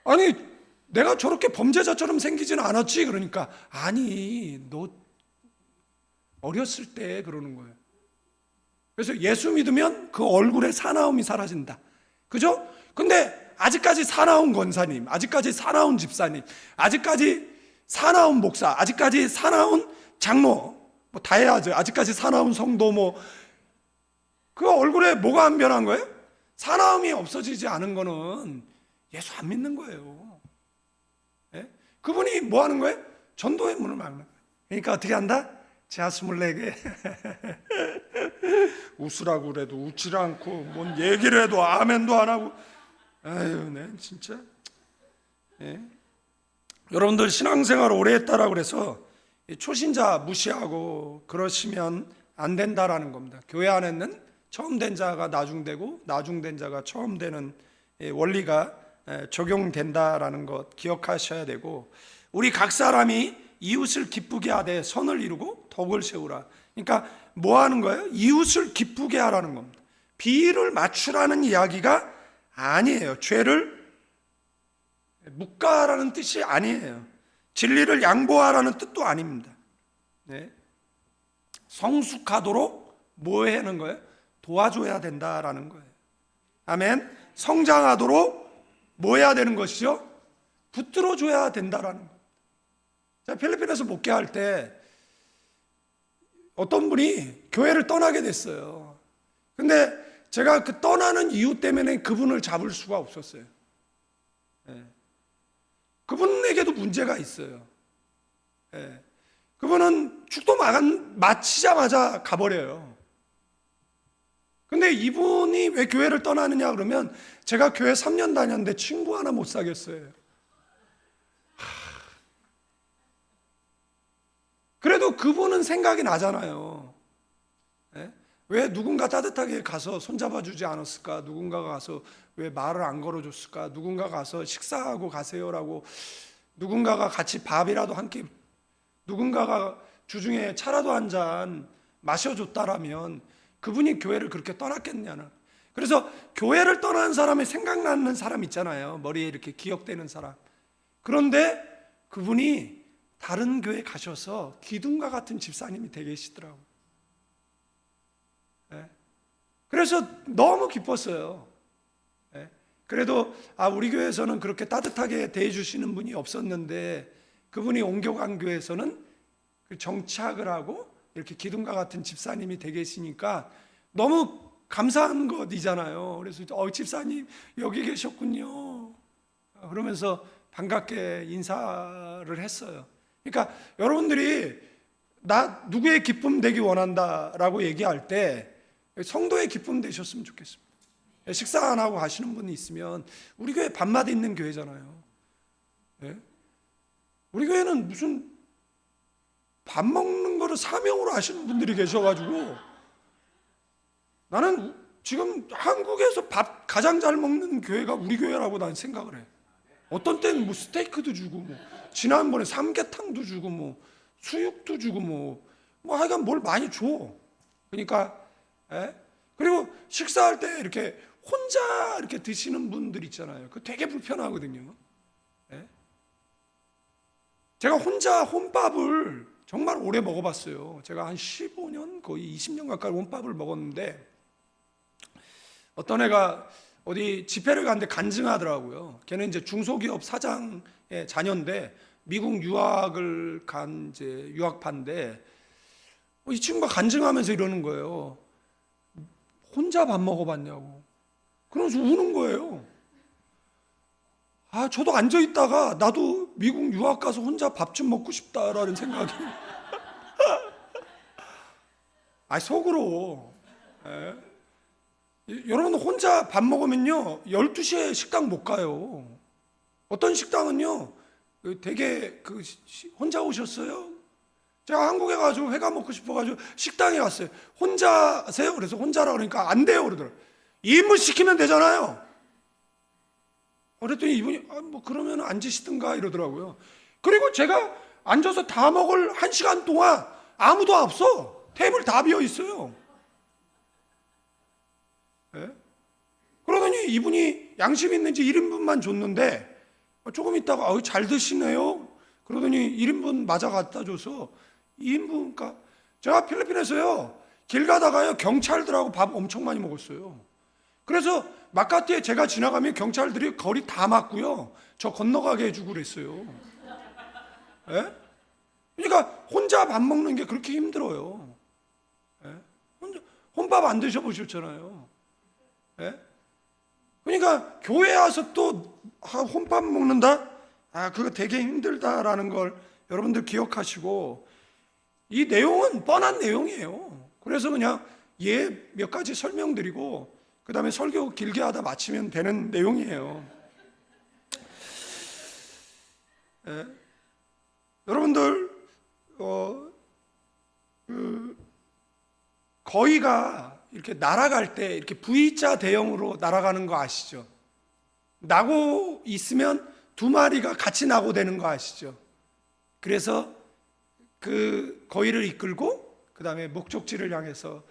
아니 내가 저렇게 범죄자처럼 생기지는 않았지. 그러니까 아니 너 어렸을 때 그러는 거예요. 그래서 예수 믿으면 그 얼굴에 사나움이 사라진다. 그죠? 근데 아직까지 사나운 권사님, 아직까지 사나운 집사님, 아직까지 사나운 목사, 아직까지 사나운 장로, 뭐 다 해야죠. 아직까지 사나운 성도, 뭐 그 얼굴에 뭐가 안 변한 거예요? 사나움이 없어지지 않은 거는 예수 안 믿는 거예요. 예? 그분이 뭐 하는 거예요? 전도의 문을 막는 거예요. 그러니까 어떻게 한다? 지하 24개 웃으라고 그래도 웃질 않고 뭔 얘기를 해도 아멘도 안 하고, 아유, 네 진짜. 예? 여러분들 신앙생활 오래 했다라고 그래서 초신자 무시하고 그러시면 안 된다라는 겁니다. 교회 안에는 처음 된 자가 나중되고 나중된 자가 처음 되는 원리가 적용된다라는 것 기억하셔야 되고, 우리 각 사람이 이웃을 기쁘게 하되 선을 이루고 덕을 세우라. 그러니까 뭐 하는 거예요? 이웃을 기쁘게 하라는 겁니다. 비위를 맞추라는 이야기가 아니에요. 죄를 묵가라는 뜻이 아니에요. 진리를 양보하라는 뜻도 아닙니다. 네. 성숙하도록 뭐 하는 거예요? 도와줘야 된다라는 거예요. 아멘. 성장하도록 뭐 해야 되는 것이죠? 붙들어줘야 된다라는 거예요. 제가 필리핀에서 목회할 때 어떤 분이 교회를 떠나게 됐어요. 근데 제가 그 떠나는 이유 때문에 그분을 잡을 수가 없었어요. 예. 그분에게도 문제가 있어요. 예. 그분은 축도 마치자마자 가버려요. 근데 이분이 왜 교회를 떠나느냐 그러면 제가 교회 3년 다녔는데 친구 하나 못 사귀었어요. 그래도 그분은 생각이 나잖아요. 예? 왜 누군가 따뜻하게 가서 손잡아 주지 않았을까? 누군가가 가서 왜 말을 안 걸어줬을까? 누군가가 가서 식사하고 가세요라고, 누군가가 같이 밥이라도 한 끼, 누군가가 주중에 차라도 한 잔 마셔줬다라면 그분이 교회를 그렇게 떠났겠냐는. 그래서 교회를 떠난 사람이 생각나는 사람 있잖아요. 머리에 이렇게 기억되는 사람. 그런데 그분이 다른 교회 가셔서 기둥과 같은 집사님이 되게 계시더라고요. 네. 그래서 너무 기뻤어요. 네. 그래도 우리 교회에서는 그렇게 따뜻하게 대해주시는 분이 없었는데 그분이 옮겨간 교회에서는 정착을 하고 이렇게 기둥과 같은 집사님이 되게 계시니까 너무 감사한 것이잖아요. 그래서 집사님 여기 계셨군요 그러면서 반갑게 인사를 했어요. 그러니까 여러분들이 나 누구의 기쁨 되기 원한다라고 얘기할 때 성도의 기쁨 되셨으면 좋겠습니다. 식사 안 하고 가시는 분이 있으면, 우리 교회 밤마다 있는 교회잖아요. 네? 우리 교회는 무슨 밥 먹는 거를 사명으로 하시는 분들이 계셔가지고, 나는 지금 한국에서 밥 가장 잘 먹는 교회가 우리 교회라고 난 생각을 해. 어떤 때는 뭐 스테이크도 주고, 뭐 지난번에 삼계탕도 주고, 뭐 수육도 주고, 뭐 하여간 뭘 많이 줘. 그러니까 그리고 식사할 때 이렇게 혼자 이렇게 드시는 분들 있잖아요. 그 되게 불편하거든요. 제가 혼자 혼밥을 정말 오래 먹어봤어요. 제가 한 15년, 거의 20년 가까이 혼밥을 먹었는데, 어떤 애가 어디 집회를 갔는데 간증하더라고요. 걔는 이제 중소기업 사장의 자녀인데 미국 유학을 간 이제 유학파인데, 이 친구가 간증하면서 이러는 거예요. 혼자 밥 먹어봤냐고. 그러면서 우는 거예요. 저도 앉아 있다가 나도 미국 유학 가서 혼자 밥 좀 먹고 싶다라는 생각이. 속으로. 여러분 혼자 밥 먹으면요 12시에 식당 못 가요. 어떤 식당은요 되게 혼자 오셨어요? 제가 한국에 가지고 회가 먹고 싶어가지고 식당에 갔어요. 혼자세요? 그래서 혼자라 그러니까 안 돼요 그러더라고요. 2인분 시키면 되잖아요. 그랬더니 이분이 뭐 그러면 앉으시든가 이러더라고요. 그리고 제가 앉아서 다 먹을 1시간 동안 아무도 없어. 테이블 다 비어 있어요. 그러더니 이분이 양심 있는지 1인분만 줬는데 조금 있다가 잘 드시네요. 그러더니 1인분 맞아 갖다 줘서 2인분, 그러니까 제가 필리핀에서요 길 가다가요 경찰들하고 밥 엄청 많이 먹었어요. 그래서 마카티에 제가 지나가면 경찰들이 거리 다 막고요 저 건너가게 해주고 그랬어요. 예? 그러니까 혼자 밥 먹는 게 그렇게 힘들어요. 예? 혼밥 안 드셔보셨잖아요. 예? 그러니까 교회 와서 또 혼밥 먹는다? 그거 되게 힘들다라는 걸 여러분들 기억하시고, 이 내용은 뻔한 내용이에요. 그래서 그냥 몇 가지 설명드리고 그 다음에 설교 길게 하다 마치면 되는 내용이에요. 예. 여러분들 거위가 이렇게 날아갈 때 이렇게 V자 대형으로 날아가는 거 아시죠? 나고 있으면 두 마리가 같이 나고 되는 거 아시죠? 그래서 그 거위를 이끌고 그 다음에 목적지를 향해서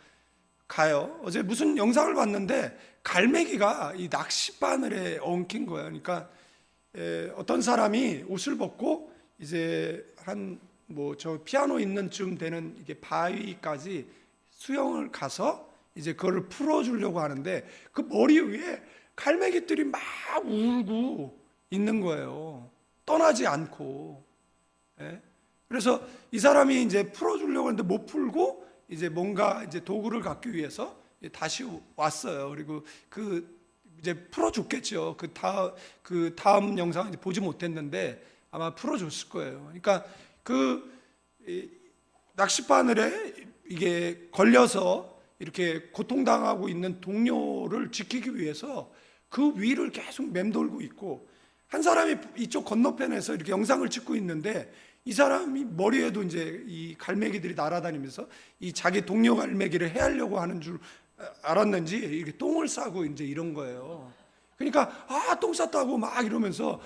가요. 어제 무슨 영상을 봤는데 갈매기가 이 낚싯바늘에 엉킨 거예요. 그러니까 어떤 사람이 옷을 벗고 이제 한 뭐 저 피아노 있는 쯤 되는 이게 바위까지 수영을 가서 이제 그거를 풀어주려고 하는데 그 머리 위에 갈매기들이 막 울고 있는 거예요. 떠나지 않고. 예? 그래서 이 사람이 이제 풀어주려고 하는데 못 풀고 이제 뭔가 이제 도구를 갖기 위해서 다시 왔어요. 그리고 그 이제 풀어줬겠죠. 그 다음 영상 이제 보지 못했는데 아마 풀어줬을 거예요. 그러니까 그 낚싯바늘에 이게 걸려서 이렇게 고통당하고 있는 동료를 지키기 위해서 그 위를 계속 맴돌고 있고, 한 사람이 이쪽 건너편에서 이렇게 영상을 찍고 있는데 이 사람이 머리에도 이제 이 갈매기들이 날아다니면서 이 자기 동료 갈매기를 해하려고 하는 줄 알았는지 이렇게 똥을 싸고 이제 이런 거예요. 그러니까 똥 쌌다고 막 이러면서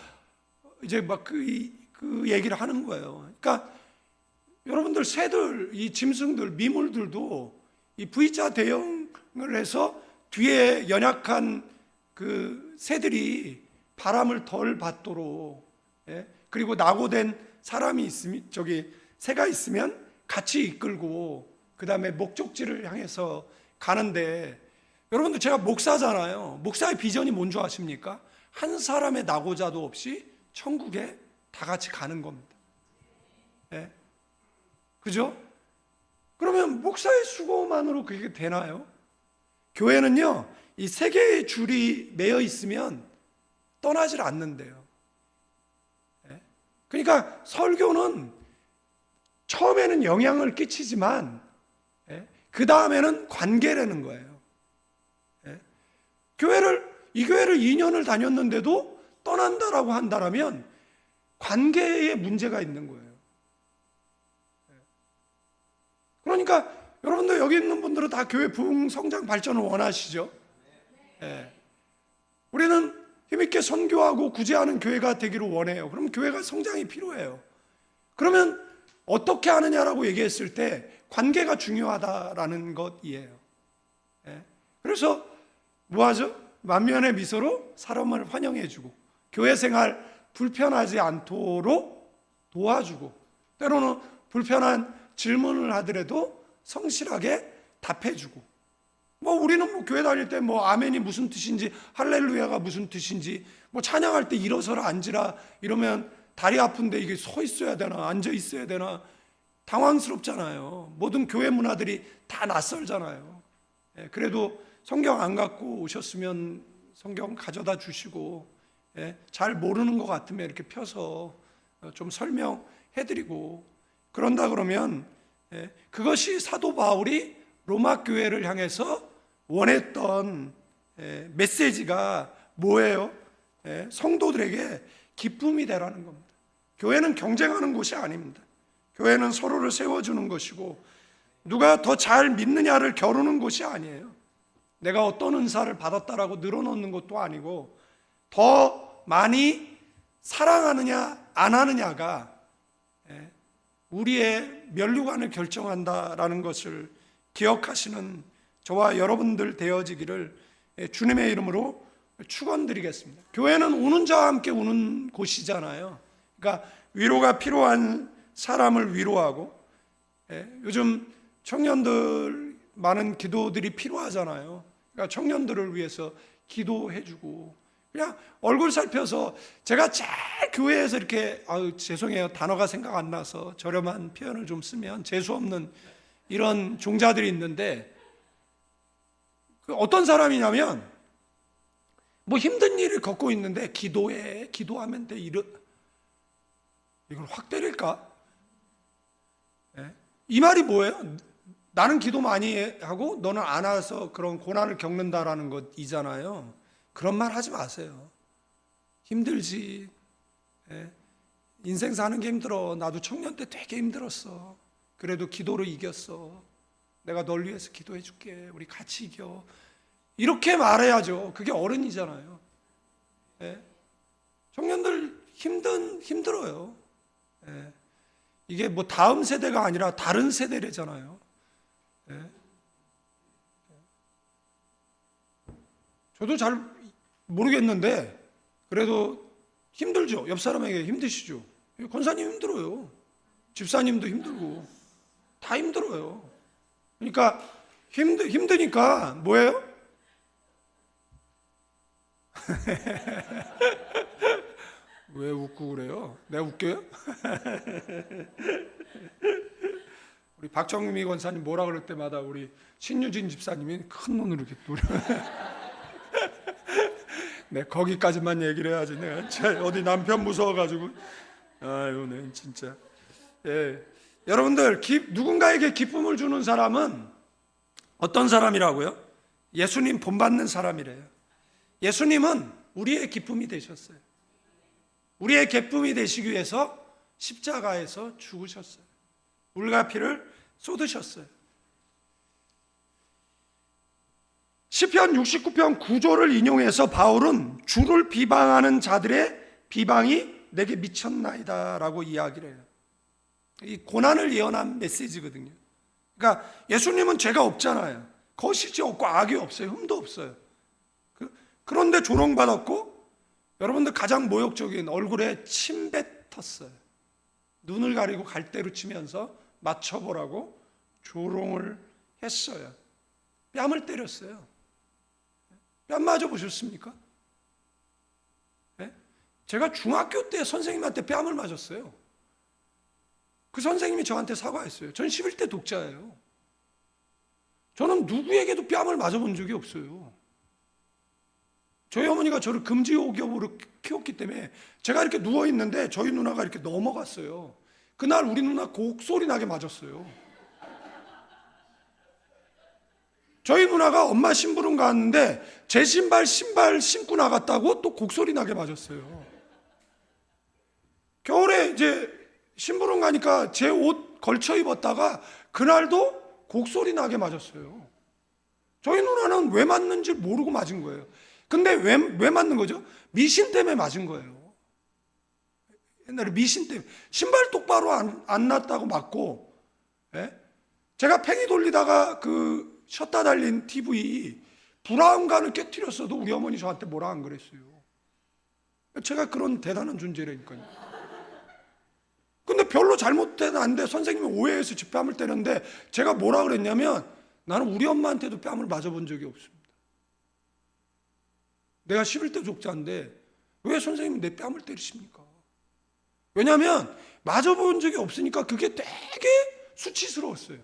이제 막 그 얘기를 하는 거예요. 그러니까 여러분들 새들, 이 짐승들, 미물들도 이 V자 대형을 해서 뒤에 연약한 그 새들이 바람을 덜 받도록, 그리고 낙오된 사람이 있으면, 새가 있으면 같이 이끌고 그 다음에 목적지를 향해서 가는데, 여러분들 제가 목사잖아요. 목사의 비전이 뭔 줄 아십니까? 한 사람의 낙오자도 없이 천국에 다 같이 가는 겁니다. 그죠? 그러면 목사의 수고만으로 그게 되나요? 교회는요, 이 세 개의 줄이 매여 있으면 떠나질 않는데요. 그러니까 설교는 처음에는 영향을 끼치지만 그 다음에는 관계라는 거예요. 이 교회를 2년을 다녔는데도 떠난다라고 한다면 관계에 문제가 있는 거예요. 그러니까 여러분들 여기 있는 분들은 다 교회 부흥 성장 발전을 원하시죠? 우리는 힘있게 선교하고 구제하는 교회가 되기를 원해요. 그럼 교회가 성장이 필요해요. 그러면 어떻게 하느냐라고 얘기했을 때 관계가 중요하다라는 것이에요. 그래서 뭐하죠? 만면의 미소로 사람을 환영해주고 교회 생활 불편하지 않도록 도와주고, 때로는 불편한 질문을 하더라도 성실하게 답해주고, 우리는 교회 다닐 때 아멘이 무슨 뜻인지, 할렐루야가 무슨 뜻인지, 찬양할 때 일어서라 앉으라 이러면 다리 아픈데 이게 서 있어야 되나 앉아 있어야 되나 당황스럽잖아요. 모든 교회 문화들이 다 낯설잖아요. 그래도 성경 안 갖고 오셨으면 성경 가져다 주시고, 잘 모르는 것 같으면 이렇게 펴서 좀 설명해드리고, 그런다 그러면 그것이 사도 바울이 로마 교회를 향해서 원했던 메시지가 뭐예요? 성도들에게 기쁨이 되라는 겁니다. 교회는 경쟁하는 곳이 아닙니다. 교회는 서로를 세워주는 것이고, 누가 더 잘 믿느냐를 겨루는 곳이 아니에요. 내가 어떤 은사를 받았다라고 늘어놓는 것도 아니고, 더 많이 사랑하느냐 안 하느냐가 우리의 면류관을 결정한다라는 것을 기억하시는 저와 여러분들 되어지기를 주님의 이름으로 축원드리겠습니다. 교회는 우는 자와 함께 우는 곳이잖아요. 그러니까 위로가 필요한 사람을 위로하고, 요즘 청년들 많은 기도들이 필요하잖아요. 그러니까 청년들을 위해서 기도해주고, 그냥 얼굴 살펴서, 제가 잘 교회에서 이렇게, 죄송해요, 단어가 생각 안 나서 저렴한 표현을 좀 쓰면 재수 없는 이런 종자들이 있는데, 어떤 사람이냐면 뭐 힘든 일을 겪고 있는데 기도해, 기도하면 돼, 이걸 확 때릴까? 이 말이 뭐예요? 나는 기도 많이 하고 너는 안 와서 그런 고난을 겪는다라는 것이잖아요. 그런 말 하지 마세요. 힘들지. 인생 사는 게 힘들어. 나도 청년 때 되게 힘들었어. 그래도 기도로 이겼어. 내가 널 위해서 기도해 줄게. 우리 같이 이겨. 이렇게 말해야죠. 그게 어른이잖아요. 청년들 힘들어요. 이게 뭐 다음 세대가 아니라 다른 세대래잖아요. 저도 잘 모르겠는데 그래도 힘들죠. 옆 사람에게 힘드시죠. 권사님 힘들어요. 집사님도 힘들고 다 힘들어요. 그러니까 힘드니까 뭐예요? 왜 웃고 그래요? 내가 웃겨요? 우리 박정미 권사님 뭐라 그럴 때마다 우리 신유진 집사님이 큰 눈으로 이렇게 노려. 네, 거기까지만 얘기를 해야지. 내가 어디 남편 무서워가지고. 아유, 네, 진짜. 여러분들, 누군가에게 기쁨을 주는 사람은 어떤 사람이라고요? 예수님 본받는 사람이래요. 예수님은 우리의 기쁨이 되셨어요. 우리의 기쁨이 되시기 위해서 십자가에서 죽으셨어요. 물과 피를 쏟으셨어요. 시편 69편 9절을 인용해서 바울은 주를 비방하는 자들의 비방이 내게 미쳤나이다 라고 이야기를 해요. 이 고난을 예언한 메시지거든요. 그러니까 예수님은 죄가 없잖아요. 거짓이 없고 악이 없어요. 흠도 없어요. 그런데 조롱받았고, 여러분들 가장 모욕적인 얼굴에 침 뱉었어요. 눈을 가리고 갈대로 치면서 맞춰보라고 조롱을 했어요. 뺨을 때렸어요. 뺨 맞아보셨습니까? 제가 중학교 때 선생님한테 뺨을 맞았어요. 그 선생님이 저한테 사과했어요. 전 11대 독자예요. 저는 누구에게도 뺨을 맞아본 적이 없어요. 저희 어머니가 저를 금지옥엽으로 키웠기 때문에 제가 이렇게 누워있는데 저희 누나가 이렇게 넘어갔어요. 그날 우리 누나 곡소리 나게 맞았어요. 저희 누나가 엄마 심부름 갔는데 제 신발 신고 나갔다고 또 곡소리 나게 맞았어요. 겨울에 이제 심부름 가니까 제 옷 걸쳐 입었다가 그날도 곡소리 나게 맞았어요. 저희 누나는 왜 맞는지 모르고 맞은 거예요. 근데 왜 맞는 거죠? 미신 때문에 맞은 거예요. 옛날에 미신 때문에 신발 똑바로 안 놨다고 맞고, 제가 팽이 돌리다가 그 셔터 달린 TV 브라운관을 깨트렸어도 우리 어머니 저한테 뭐라 안 그랬어요. 제가 그런 대단한 존재라니까요. 근데 별로 잘못됐는데 선생님이 오해해서 제 뺨을 때렸는데 제가 뭐라 그랬냐면, 나는 우리 엄마한테도 뺨을 맞아본 적이 없습니다. 내가 11대 족자인데 왜 선생님이 내 뺨을 때리십니까? 왜냐하면 맞아본 적이 없으니까 그게 되게 수치스러웠어요.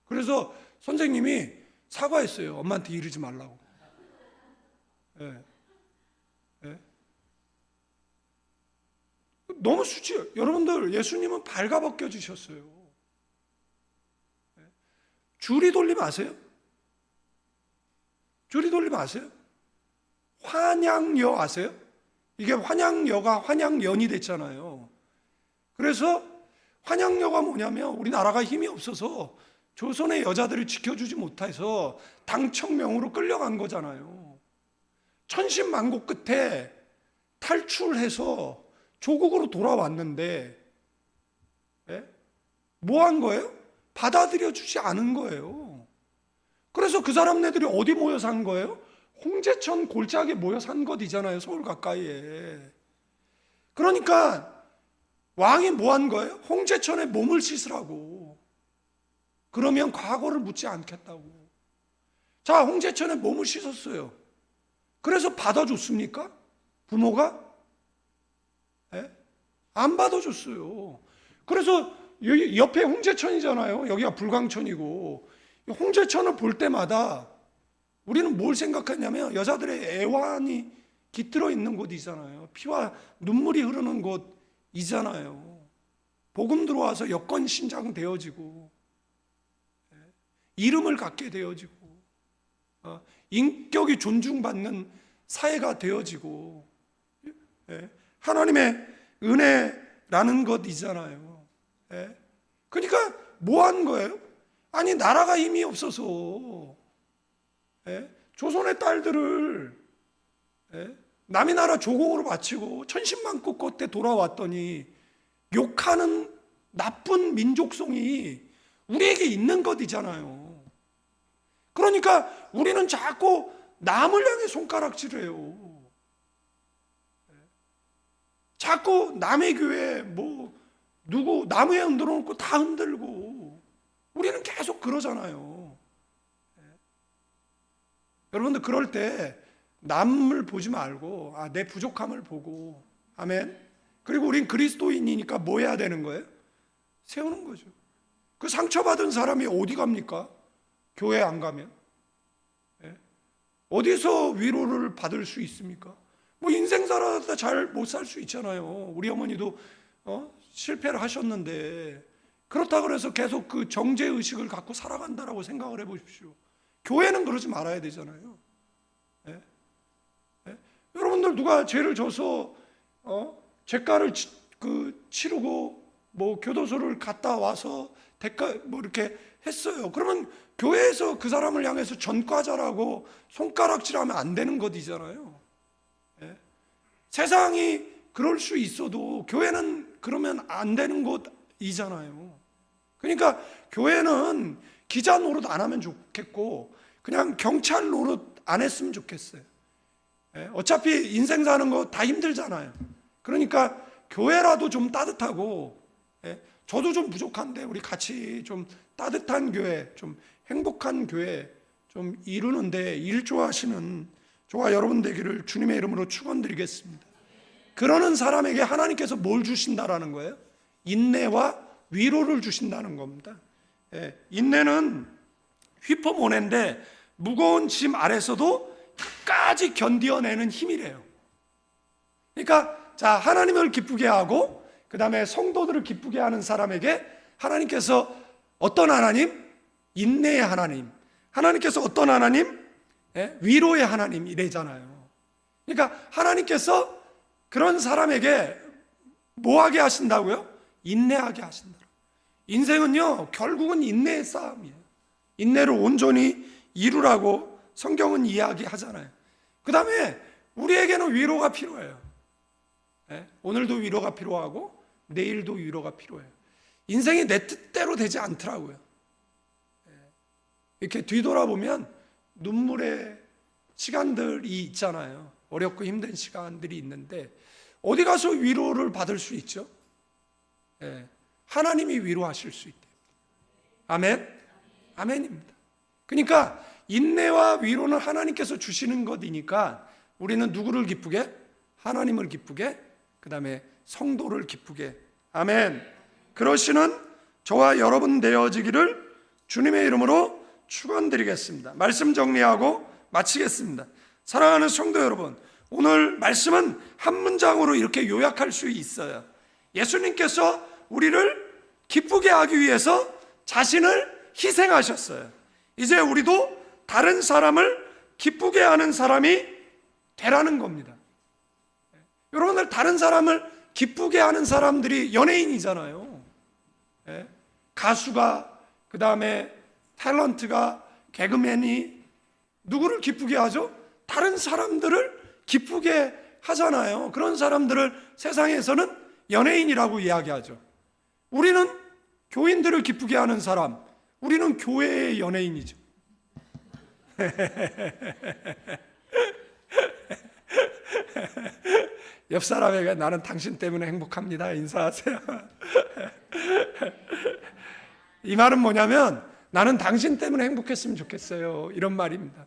그래서 선생님이 사과했어요. 엄마한테 이러지 말라고. 너무 수치해요. 여러분들, 예수님은 발가벗겨지셨어요. 줄이 돌림 아세요? 줄이 돌림 아세요? 환양여 아세요? 이게 환양여가 환양연이 됐잖아요. 그래서 환양여가 뭐냐면 우리나라가 힘이 없어서 조선의 여자들을 지켜주지 못해서 당청명으로 끌려간 거잖아요. 천신만고 끝에 탈출해서 조국으로 돌아왔는데 뭐 한 거예요? 받아들여 주지 않은 거예요. 그래서 그 사람네들이 어디 모여서 한 거예요? 홍제천 골짜기에 모여 산 것이잖아요. 서울 가까이에. 그러니까 왕이 뭐 한 거예요? 홍제천에 몸을 씻으라고. 그러면 과거를 묻지 않겠다고. 자, 홍제천에 몸을 씻었어요. 그래서 받아줬습니까? 부모가? 예? 안 받아줬어요. 그래서 여기 옆에 홍제천이잖아요. 여기가 불광천이고, 홍제천을 볼 때마다 우리는 뭘 생각했냐면 여자들의 애환이 깃들어 있는 곳이잖아요. 피와 눈물이 흐르는 곳이잖아요. 복음 들어와서 여건 신장되어지고, 이름을 갖게 되어지고, 인격이 존중받는 사회가 되어지고, 하나님의 은혜라는 것이잖아요. 그러니까 뭐 한 거예요? 아니, 나라가 힘이 없어서 조선의 딸들을 남의 나라 조공으로 바치고 천신만고 끝에 돌아왔더니 욕하는 나쁜 민족성이 우리에게 있는 것이잖아요. 그러니까 우리는 자꾸 남을 향해 손가락질해요. 자꾸 남의 교회 누구 나무에 흔들어 놓고 다 흔들고 우리는 계속 그러잖아요. 여러분들 그럴 때 남을 보지 말고 내 부족함을 보고, 아멘. 그리고 우린 그리스도인이니까 뭐 해야 되는 거예요? 세우는 거죠. 그 상처받은 사람이 어디 갑니까? 교회 안 가면? 어디서 위로를 받을 수 있습니까? 인생 살아다 잘 못 살 수 있잖아요. 우리 어머니도 실패를 하셨는데 그렇다고 해서 계속 그 정죄의식을 갖고 살아간다라고 생각을 해보십시오. 교회는 그러지 말아야 되잖아요. 여러분들 누가 죄를 져서 죄가를 치르고 교도소를 갔다 와서 대가 이렇게 했어요. 그러면 교회에서 그 사람을 향해서 전과자라고 손가락질하면 안 되는 것이잖아요. 세상이 그럴 수 있어도 교회는 그러면 안 되는 곳이잖아요. 그러니까 교회는 기자 노릇 안 하면 좋겠고 그냥 경찰 노릇 안 했으면 좋겠어요. 어차피 인생 사는 거 다 힘들잖아요. 그러니까 교회라도 좀 따뜻하고, 저도 좀 부족한데 우리 같이 좀 따뜻한 교회, 좀 행복한 교회 좀 이루는데 일조하시는 저와 여러분 되기를 주님의 이름으로 축원드리겠습니다. 그러는 사람에게 하나님께서 뭘 주신다라는 거예요? 인내와 위로를 주신다는 겁니다. 인내는 휘퍼모네인데 무거운 짐 아래서도 끝까지 견뎌내는 힘이래요. 그러니까 하나님을 기쁘게 하고 그 다음에 성도들을 기쁘게 하는 사람에게 하나님께서 어떤 하나님? 인내의 하나님. 하나님께서 어떤 하나님? 위로의 하나님 이래잖아요. 그러니까 하나님께서 그런 사람에게 뭐하게 하신다고요? 인내하게 하신다. 인생은요 결국은 인내의 싸움이에요. 인내를 온전히 이루라고 성경은 이야기하잖아요. 그 다음에 우리에게는 위로가 필요해요. 오늘도 위로가 필요하고 내일도 위로가 필요해요. 인생이 내 뜻대로 되지 않더라고요. 이렇게 뒤돌아보면 눈물의 시간들이 있잖아요. 어렵고 힘든 시간들이 있는데 어디 가서 위로를 받을 수 있죠? 하나님이 위로하실 수 있대요. 아멘? 아멘입니다. 그러니까 인내와 위로는 하나님께서 주시는 것이니까 우리는 누구를 기쁘게? 하나님을 기쁘게, 그 다음에 성도를 기쁘게. 아멘. 그러시는 저와 여러분 되어지기를 주님의 이름으로 축원드리겠습니다. 말씀 정리하고 마치겠습니다. 사랑하는 성도 여러분, 오늘 말씀은 한 문장으로 이렇게 요약할 수 있어요. 예수님께서 우리를 기쁘게 하기 위해서 자신을 희생하셨어요. 이제 우리도 다른 사람을 기쁘게 하는 사람이 되라는 겁니다. 여러분들 다른 사람을 기쁘게 하는 사람들이 연예인이잖아요. 가수가, 그 다음에 탤런트가, 개그맨이 누구를 기쁘게 하죠? 다른 사람들을 기쁘게 하잖아요. 그런 사람들을 세상에서는 연예인이라고 이야기하죠. 우리는 교인들을 기쁘게 하는 사람, 우리는 교회의 연예인이죠. 옆 사람에게 나는 당신 때문에 행복합니다 인사하세요. 이 말은 뭐냐면 나는 당신 때문에 행복했으면 좋겠어요 이런 말입니다.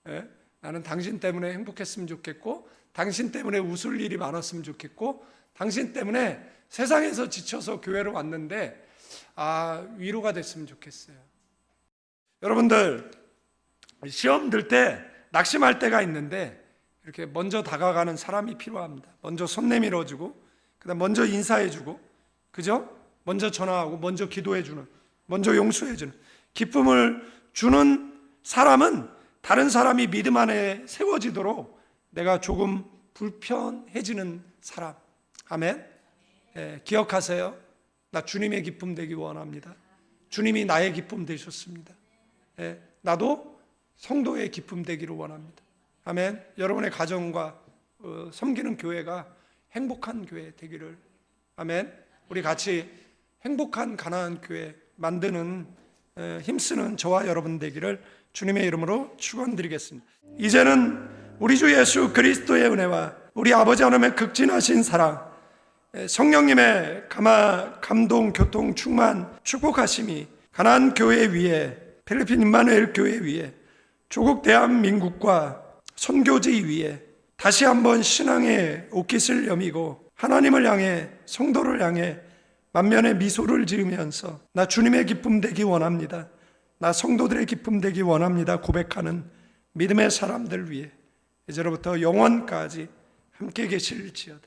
예? 나는 당신 때문에 행복했으면 좋겠고, 당신 때문에 웃을 일이 많았으면 좋겠고, 당신 때문에 세상에서 지쳐서 교회로 왔는데 위로가 됐으면 좋겠어요. 여러분들 시험 들 때 낙심할 때가 있는데 이렇게 먼저 다가가는 사람이 필요합니다. 먼저 손 내밀어주고, 그다음 먼저 인사해주고, 그죠? 먼저 전화하고, 먼저 기도해주는, 먼저 용서해주는, 기쁨을 주는 사람은 다른 사람이 믿음 안에 세워지도록 내가 조금 불편해지는 사람. 아멘. 기억하세요. 나 주님의 기쁨 되기 원합니다. 주님이 나의 기쁨 되셨습니다. 나도 성도의 기쁨 되기를 원합니다. 아멘. 여러분의 가정과 섬기는 교회가 행복한 교회 되기를. 아멘. 우리 같이 행복한 가나안 교회 만드는 힘쓰는 저와 여러분 되기를 주님의 이름으로 축원드리겠습니다. 이제는 우리 주 예수 그리스도의 은혜와 우리 아버지 하나님의 극진하신 사랑, 성령님의 감동, 교통, 충만, 축복하심이 가나안 교회 위에, 필리핀 임마누엘 교회 위에, 조국 대한민국과 선교지 위에 다시 한번 신앙의 옷깃을 여미고 하나님을 향해, 성도를 향해 만면의 미소를 지으면서 나 주님의 기쁨 되기 원합니다, 나 성도들의 기쁨 되기 원합니다 고백하는 믿음의 사람들 위해 이제로부터 영원까지 함께 계실지어다.